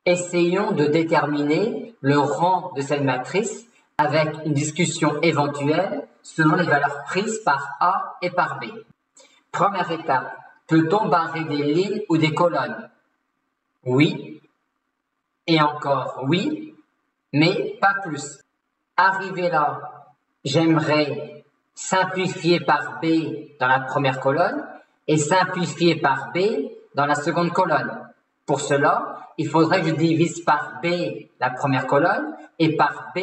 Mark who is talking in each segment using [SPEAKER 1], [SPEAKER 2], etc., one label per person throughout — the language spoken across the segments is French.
[SPEAKER 1] Essayons de déterminer le rang de cette matrice avec une discussion éventuelle selon les valeurs prises par A et par B. Première étape, peut-on barrer des lignes ou des colonnes? Oui, et encore oui, mais pas plus. Arrivé là, j'aimerais simplifier par B dans la première colonne et simplifier par B dans la seconde colonne. Pour cela, il faudrait que je divise par B la première colonne et par B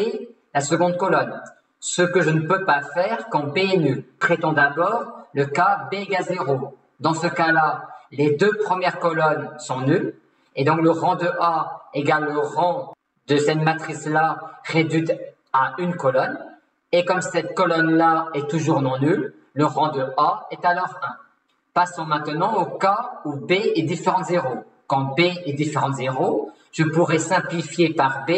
[SPEAKER 1] la seconde colonne. Ce que je ne peux pas faire quand B est nul. Traitons d'abord le cas B égale 0. Dans ce cas-là, les deux premières colonnes sont nulles et donc le rang de A égale le rang de cette matrice-là réduite à une colonne. Et comme cette colonne-là est toujours non nulle, le rang de A est alors 1. Passons maintenant au cas où B est différent de 0. Quand B est différent de 0, je pourrais simplifier par B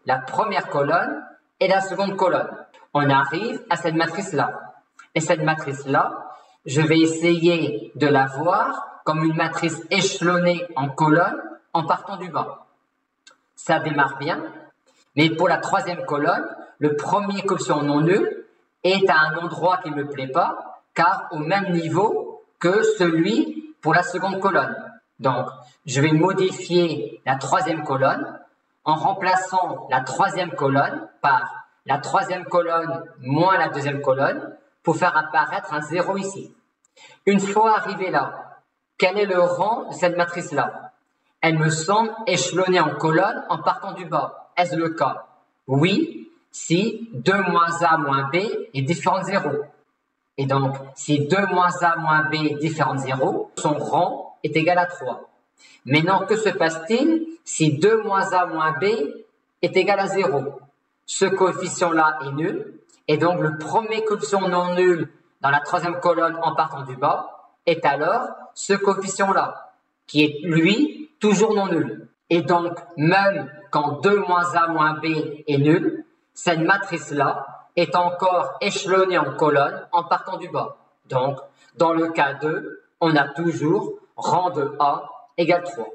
[SPEAKER 1] la première colonne et la seconde colonne. On arrive à cette matrice-là. Et cette matrice-là, je vais essayer de la voir comme une matrice échelonnée en colonnes en partant du bas. Ça démarre bien, mais pour la troisième colonne, le premier coefficient non nul est à un endroit qui ne me plaît pas, car au même niveau que celui pour la seconde colonne. Donc, je vais modifier la troisième colonne en remplaçant la troisième colonne par la troisième colonne moins la deuxième colonne pour faire apparaître un 0 ici. Une fois arrivé là, quel est le rang de cette matrice-là? Elle me semble échelonnée en colonnes en partant du bas. Est-ce le cas? Oui, si 2 moins A moins B est différent de 0. Et donc, si 2 moins A moins B est différent de 0, son rang est égal à 3. Maintenant, que se passe-t-il si 2 moins A moins B est égal à 0? Ce coefficient-là est nul, et donc le premier coefficient non nul dans la troisième colonne en partant du bas est alors ce coefficient-là, qui est, lui, toujours non nul. Et donc, même quand 2 moins A moins B est nul, cette matrice-là est encore échelonnée en colonnes en partant du bas. Donc, dans le cas 2, on a toujours rang de A égale 3.